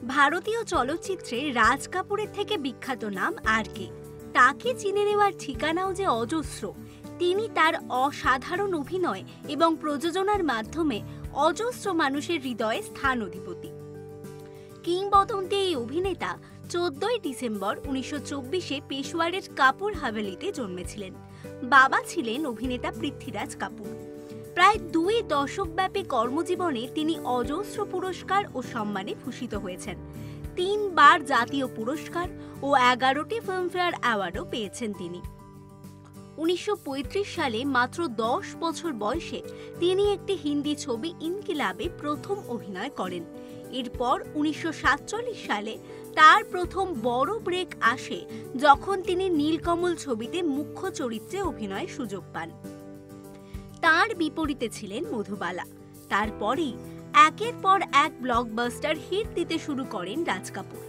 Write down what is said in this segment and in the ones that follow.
ভারতীয় চলচ্চিত্রে রাজ কাপুরের থেকে বিখ্যাত নাম আর কে? তাকে চিনে নেওয়ার ঠিকানাও যে অজস্র। তিনি তার অসাধারণ অভিনয় এবং প্রযোজনার মাধ্যমে অজস্র মানুষের হৃদয়ে স্থান অধিপতি। কিংবদন্তি এই অভিনেতা 14 ডিসেম্বর 1924-এ পেশোয়ারের কাপুর হাভেলিতে জন্মেছিলেন। বাবা ছিলেন অভিনেতা পৃথ্বীরাজ কাপুর। প্রায় 2 দশকব্যাপী কর্মজীবনে তিনি অজস্র পুরস্কার ও সম্মানে ভূষিত হয়েছেন। 3 বার জাতীয় পুরস্কার ও 11টি ফিল্মফেয়ার অ্যাওয়ার্ডও পেয়েছেন তিনি। 1935 সালে মাত্র 10 বছর বয়সে তিনি একটি হিন্দি ছবি ইনকিলাবে প্রথম অভিনয় করেন। এরপর 1947 সালে তার প্রথম বড় ব্রেক আসে যখন তিনি নীলকমল ছবিতে মুখ্য চরিত্রে অভিনয়ের সুযোগ পান। তার বিপরীতে ছিলেন মধুবালা। তারপরেই একের পর এক ব্লকবাস্টার হিট দিতে শুরু করেন রাজ কাপুর।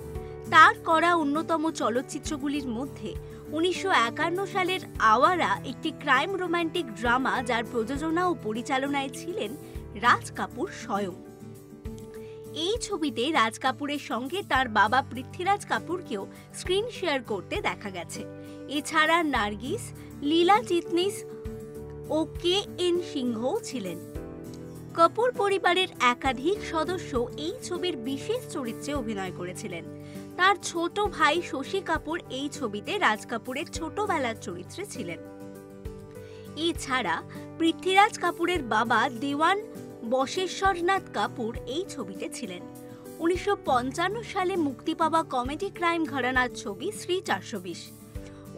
তার করা অন্যতম চলচ্চিত্রগুলির মধ্যে 1951 সালের আওয়ারা একটি ক্রাইম রোমান্টিক ড্রামা, যার প্রযোজনা ও পরিচালনায় ছিলেন রাজ কাপুর স্বয়ং। এই ছবিতে রাজ কাপুরের সঙ্গে তার বাবা পৃথ্বীরাজ কাপুরকেও স্ক্রিন শেয়ার করতে দেখা গেছে। এছাড়া নার্গিস, লীলা চিটনিস ও কে.এন. সিংহও ছিলেন। কাপুর পরিবারের একাধিক সদস্য এই ছবির বিশেষ চরিত্রে অভিনয় করেছিলেন। তার ছোট ভাই শশী কাপুর এই ছবিতে রাজ কাপুরের ছোটবেলার চরিত্রে ছিলেন। এছাড়া পৃথ্বীরাজ কাপুরের বাবা দেওয়ান বশেশ্বরনাথ কাপুর এই ছবিতে ছিলেন। 1955 সালে মুক্তি পাওয়া কমেডি ক্রাইম ঘরানার ছবি শ্রী 420।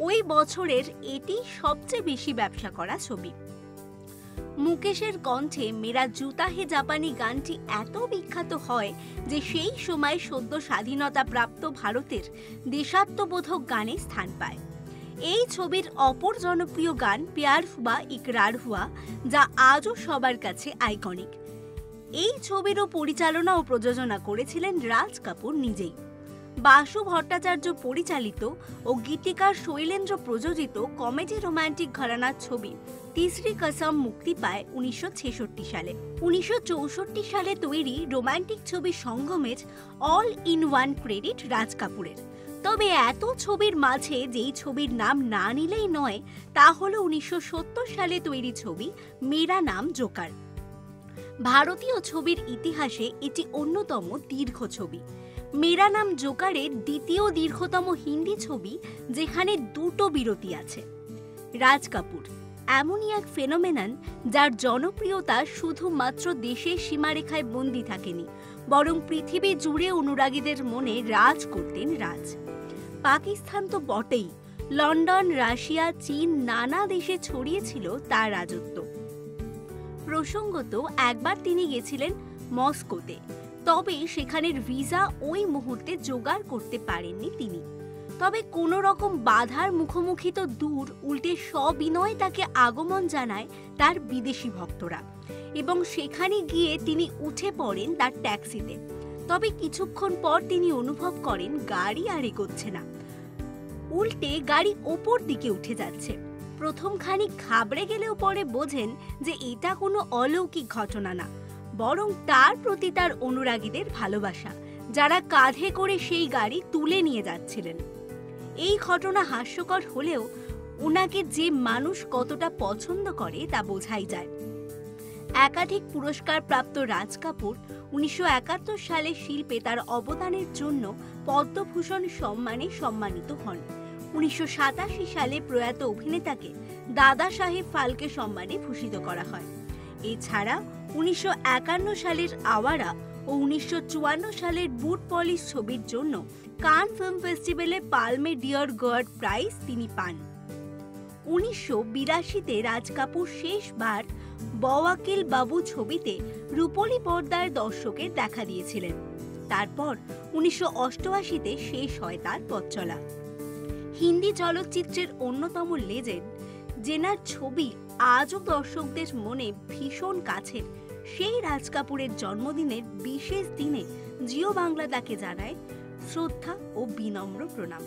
ওই বছরের এটি সবচেয়ে বেশি ব্যবসা করা ছবি। মুকেশের কণ্ঠে মেরা জুতা হে জাপানি গানটি এত বিখ্যাত হয় যে সেই সময় সদ্য স্বাধীনতা প্রাপ্ত ভারতের দেশাত্মবোধক গানে স্থান পায়। এই ছবির অপর জনপ্রিয় গান প্যার হুয়া ইকরার হুয়া, যা আজও সবার কাছে আইকনিক। এই ছবিরও পরিচালনা ও প্রযোজনা করেছিলেন রাজ কাপুর নিজেই। বাসু ভট্টাচার্য পরিচালিত ও গীতিকার শৈলেন্দ্র প্রযোজিত কমেডি রোমান্টিক ঘরানার ছবি তিসরি কসম মুক্তি পায় 1966 সালে। 1964 সালে তৈরি রোমান্টিক ছবি সঙ্গমের অল ইন ওয়ান ক্রেডিট রাজ কাপুরের। তবে এত ছবির মাঝে যেই ছবির নাম না নিলেই নয়, তা হল 1970 সালে তৈরি ছবি মেরা নাম জোকার। ভারতীয় ছবির ইতিহাসে এটি অন্যতম দীর্ঘ ছবি। মেরা নাম জোকারের দ্বিতীয় দীর্ঘতম হিন্দি ছবি, যেখানে 2টো বিরতি আছে। রাজ কাপুর এমনই এক ফেনোমেনন, যার জনপ্রিয়তা শুধুমাত্র দেশের সীমারেখায় বন্দী থাকেনি, বরং পৃথিবী জুড়ে অনুরাগীদের মনে রাজ করতেন রাজ। পাকিস্তান তো বটেই, লন্ডন, রাশিয়া, চীন নানা দেশে ছড়িয়েছিল তার রাজত্ব। প্রসঙ্গত একবার তিনি গেছিলেন মস্কোতে, তবে সেখানের ভিসা ওই মুহূর্তে জোগাড় করতে পারেননি তিনি। তবে কোনো রকম বাধার মুখোমুখি তো দূর, উল্টে সবিনয় তাকে আগমন জানায় তার বিদেশি ভক্তরা, এবং সেখানে গিয়ে তিনি উঠে পড়েন তার ট্যাক্সিতে। তবে কিছুক্ষণ পর তিনি অনুভব করেন গাড়ি আর এগোচ্ছে না, উল্টে গাড়ি ওপর দিকে উঠে যাচ্ছে। প্রথম খানিক ঘাবড়ে গেলেও পরে বোঝেন যে এটা কোনো অলৌকিক ঘটনা না, বরং তার প্রতি তার অনুরাগীদের ভালোবাসা, যারা কাঁধে করে সেই গাড়ি তুলে নিয়ে যাচ্ছিলেন। এই ঘটনা হাস্যকর হলেও ওনাকে যে মানুষ কতটা পছন্দ করে তা বোঝাই যায়। একাধিক পুরস্কার প্রাপ্ত রাজ কাপুর 1971 সালে শিল্পে তার অবদানের জন্য পদ্মভূষণ সম্মানে সম্মানিত হন। 1987 সালে প্রয়াত অভিনেতাকে দাদা সাহেব ফালকে সম্মানে ভূষিত করা হয়। এছাড়া 1951 সালের আওয়ারা ও 1954 সালের বুট পলিশ ছবির জন্য কান ফিল্ম ফেস্টিভ্যালে পালমে ডিয়র গার্ড প্রাইজ তিনি পান। 1982-তে রাজ কাপুর শেষবার বওয়াকিল বাবু ছবিতে রূপলী পর্দার দর্শকের দেখা দিয়েছিলেন। তারপর 1988-তে শেষ হয় তার পথ চলা। হিন্দি চলচ্চিত্রের অন্যতম লেজেন্ড, যেনার ছবি আজও দর্শকদের মনে ভীষণ কাছের, সেই রাজ কাপুরের জন্মদিনের বিশেষ দিনে জিও বাংলা তাকে জানায় শ্রদ্ধা ও বিনম্র প্রণাম।